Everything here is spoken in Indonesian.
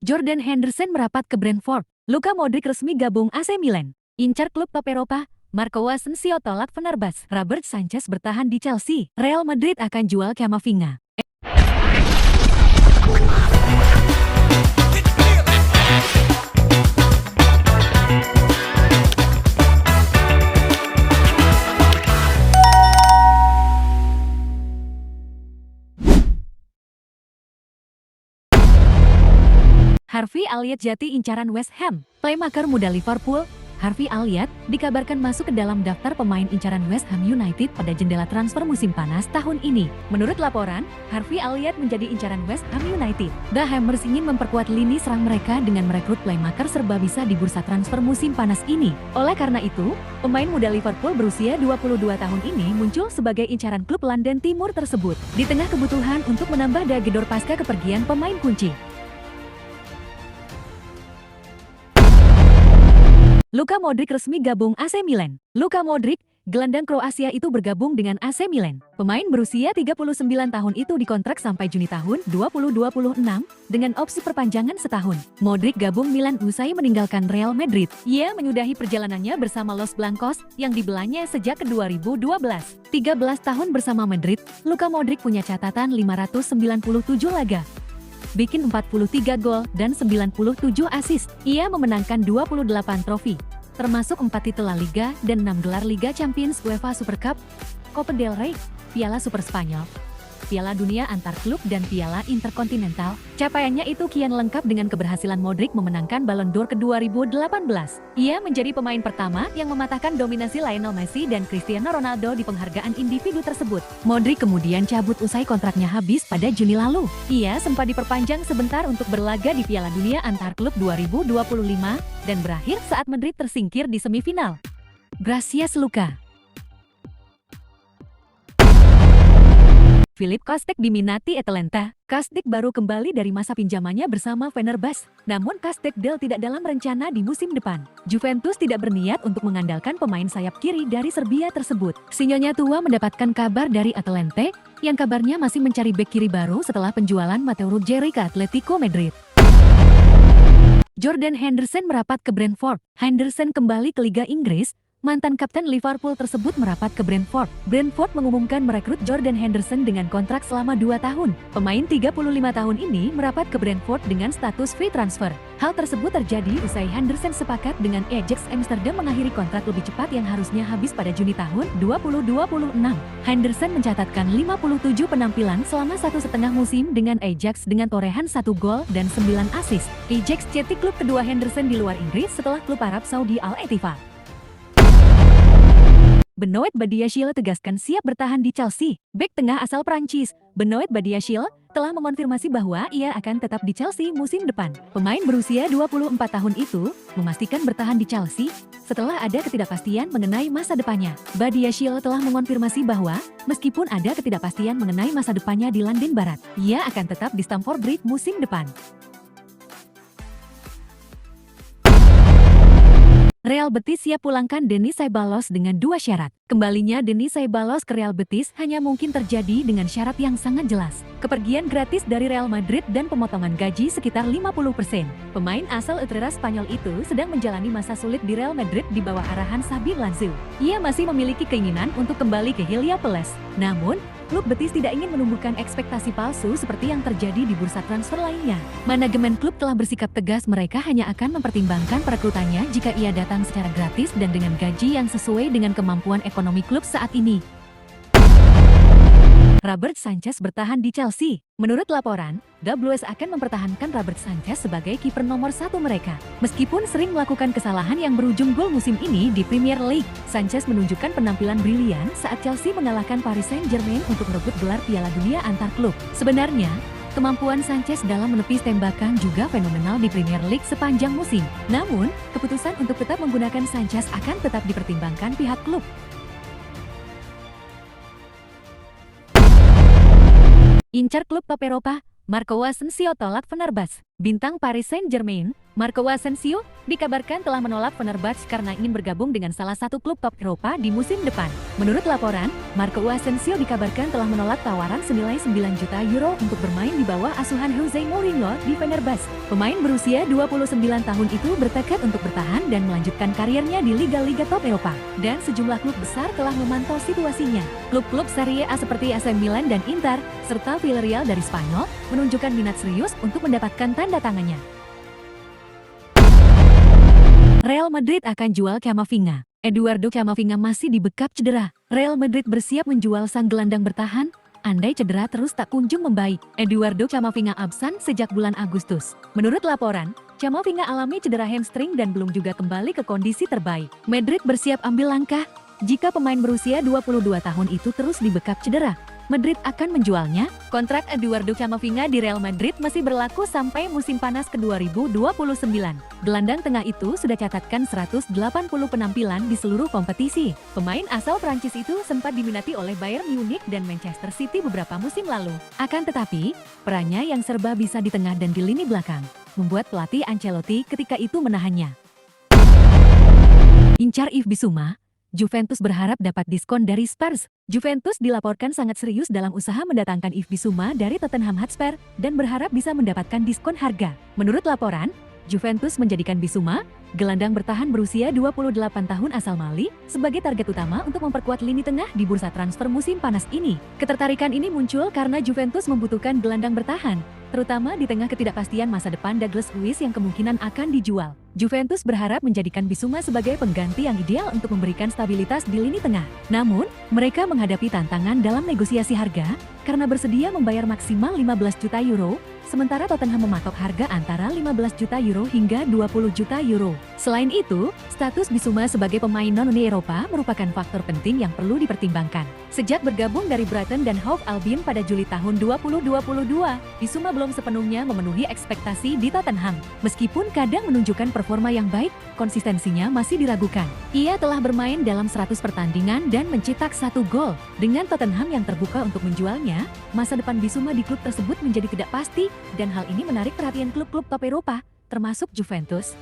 Jordan Henderson merapat ke Brentford. Luka Modric resmi gabung AC Milan. Incar klub top Eropa. Marco Asensio tolak Fenerbahce. Robert Sanchez bertahan di Chelsea. Real Madrid akan jual Camavinga. Harvey Elliott jati incaran West Ham. Playmaker muda Liverpool, Harvey Elliott, dikabarkan masuk ke dalam daftar pemain incaran West Ham United pada jendela transfer musim panas tahun ini. Menurut laporan, Harvey Elliott menjadi incaran West Ham United. The Hammers ingin memperkuat lini serang mereka dengan merekrut playmaker serba bisa di bursa transfer musim panas ini. Oleh karena itu, pemain muda Liverpool berusia 22 tahun ini muncul sebagai incaran klub London Timur tersebut. Di tengah kebutuhan untuk menambah daya gedor pasca kepergian pemain kunci. Luka Modric resmi gabung AC Milan. Luka Modric, gelandang Kroasia itu bergabung dengan AC Milan. Pemain berusia 39 tahun itu dikontrak sampai Juni tahun 2026 dengan opsi perpanjangan setahun. Modric gabung Milan usai meninggalkan Real Madrid. Ia menyudahi perjalanannya bersama Los Blancos yang dibelanya sejak 2012. 13 tahun bersama Madrid, Luka Modric punya catatan 597 laga, bikin 43 gol dan 97 assist. Ia memenangkan 28 trofi, termasuk 4 titel La Liga dan 6 gelar Liga Champions, UEFA Super Cup, Copa del Rey, Piala Super Spanyol, Piala Dunia Antar Klub dan Piala Interkontinental. Capaiannya itu kian lengkap dengan keberhasilan Modric memenangkan Ballon d'Or ke-2018. Ia menjadi pemain pertama yang mematahkan dominasi Lionel Messi dan Cristiano Ronaldo di penghargaan individu tersebut. Modric kemudian cabut usai kontraknya habis pada Juni lalu. Ia sempat diperpanjang sebentar untuk berlaga di Piala Dunia Antar Klub 2025 dan berakhir saat Madrid tersingkir di semifinal. Gracias Luka. Filip Kostek diminati Atalanta. Kostek baru kembali dari masa pinjamannya bersama Fenerbahce. Namun Kostek tidak dalam rencana di musim depan. Juventus tidak berniat untuk mengandalkan pemain sayap kiri dari Serbia tersebut. Si Nyonya tua mendapatkan kabar dari Atalanta, yang kabarnya masih mencari bek kiri baru setelah penjualan Matteo Ruggeri ke Atletico Madrid. Jordan Henderson merapat ke Brentford. Henderson kembali ke Liga Inggris. Mantan kapten Liverpool tersebut merapat ke Brentford. Brentford mengumumkan merekrut Jordan Henderson dengan kontrak selama 2 tahun. Pemain 35 tahun ini merapat ke Brentford dengan status free transfer. Hal tersebut terjadi usai Henderson sepakat dengan Ajax Amsterdam mengakhiri kontrak lebih cepat yang harusnya habis pada Juni tahun 2026. Henderson mencatatkan 57 penampilan selama 1,5 musim dengan Ajax dengan torehan 1 gol dan 9 assist. Ajax jadi klub kedua Henderson di luar Inggris setelah klub Arab Saudi Al-Ettifaq. Benoit Badiashile tegaskan siap bertahan di Chelsea. Bek tengah asal Prancis, Benoit Badiashile, telah mengonfirmasi bahwa ia akan tetap di Chelsea musim depan. Pemain berusia 24 tahun itu memastikan bertahan di Chelsea setelah ada ketidakpastian mengenai masa depannya. Badiashile telah mengonfirmasi bahwa meskipun ada ketidakpastian mengenai masa depannya di London Barat, ia akan tetap di Stamford Bridge musim depan. Real Betis siap pulangkan Denis Ceballos dengan 2 syarat. Kembalinya Denis Ceballos ke Real Betis hanya mungkin terjadi dengan syarat yang sangat jelas. Kepergian gratis dari Real Madrid dan pemotongan gaji sekitar 50%. Pemain asal Utrera Spanyol itu sedang menjalani masa sulit di Real Madrid di bawah arahan Xabi Alonso. Ia masih memiliki keinginan untuk kembali ke Heliopolis. Namun, klub Betis tidak ingin menumbuhkan ekspektasi palsu seperti yang terjadi di bursa transfer lainnya. Manajemen klub telah bersikap tegas mereka hanya akan mempertimbangkan perekrutannya jika ia datang secara gratis dan dengan gaji yang sesuai dengan kemampuan ekonomi klub saat ini. Robert Sanchez bertahan di Chelsea. Menurut laporan, The Blues akan mempertahankan Robert Sanchez sebagai kiper nomor 1 mereka. Meskipun sering melakukan kesalahan yang berujung gol musim ini di Premier League, Sanchez menunjukkan penampilan brilian saat Chelsea mengalahkan Paris Saint-Germain untuk merebut gelar Piala Dunia Antar Klub. Sebenarnya, kemampuan Sanchez dalam menepis tembakan juga fenomenal di Premier League sepanjang musim. Namun, keputusan untuk tetap menggunakan Sanchez akan tetap dipertimbangkan pihak klub. Incar klub top Eropa. Marco Asensio tolak Fenerbahce. Bintang Paris Saint-Germain, Marco Asensio, dikabarkan telah menolak Fenerbahce karena ingin bergabung dengan salah satu klub top Eropa di musim depan. Menurut laporan, Marco Asensio dikabarkan telah menolak tawaran senilai 9 juta euro untuk bermain di bawah asuhan Jose Mourinho di Fenerbahce. Pemain berusia 29 tahun itu bertekad untuk bertahan dan melanjutkan karirnya di liga-liga top Eropa. Dan sejumlah klub besar telah memantau situasinya. Klub-klub Serie A seperti AC Milan dan Inter, serta Villarreal dari Spanyol, menunjukkan minat serius untuk mendapatkan tanda tangannya. Real Madrid akan jual Camavinga. Eduardo Camavinga masih dibekap cedera. Real Madrid bersiap menjual sang gelandang bertahan, andai cedera terus tak kunjung membaik. Eduardo Camavinga absen sejak bulan Agustus. Menurut laporan, Camavinga alami cedera hamstring dan belum juga kembali ke kondisi terbaik. Madrid bersiap ambil langkah jika pemain berusia 22 tahun itu terus dibekap cedera. Madrid akan menjualnya. Kontrak Eduardo Camavinga di Real Madrid masih berlaku sampai musim panas ke 2029. Gelandang tengah itu sudah catatkan 180 penampilan di seluruh kompetisi. Pemain asal Prancis itu sempat diminati oleh Bayern Munich dan Manchester City beberapa musim lalu. Akan tetapi, perannya yang serba bisa di tengah dan di lini belakang membuat pelatih Ancelotti ketika itu menahannya. Incar Yves Bissouma, Juventus berharap dapat diskon dari Spurs. Juventus dilaporkan sangat serius dalam usaha mendatangkan Yves Bissouma dari Tottenham Hotspur dan berharap bisa mendapatkan diskon harga. Menurut laporan, Juventus menjadikan Bissouma, gelandang bertahan berusia 28 tahun asal Mali, sebagai target utama untuk memperkuat lini tengah di bursa transfer musim panas ini. Ketertarikan ini muncul karena Juventus membutuhkan gelandang bertahan, terutama di tengah ketidakpastian masa depan Douglas Luiz yang kemungkinan akan dijual. Juventus berharap menjadikan Bissouma sebagai pengganti yang ideal untuk memberikan stabilitas di lini tengah. Namun, mereka menghadapi tantangan dalam negosiasi harga karena bersedia membayar maksimal 15 juta euro, sementara Tottenham mematok harga antara 15 juta euro hingga 20 juta euro. Selain itu, status Bissouma sebagai pemain non-Uni Eropa merupakan faktor penting yang perlu dipertimbangkan. Sejak bergabung dari Brighton dan Hove Albion pada Juli tahun 2022, Bissouma belum sepenuhnya memenuhi ekspektasi di Tottenham. Meskipun kadang menunjukkan performa yang baik, konsistensinya masih diragukan. Ia telah bermain dalam 100 pertandingan dan mencetak 1 gol. Dengan Tottenham yang terbuka untuk menjualnya, masa depan Bissouma di klub tersebut menjadi tidak pasti, dan hal ini menarik perhatian klub-klub top Eropa, termasuk Juventus.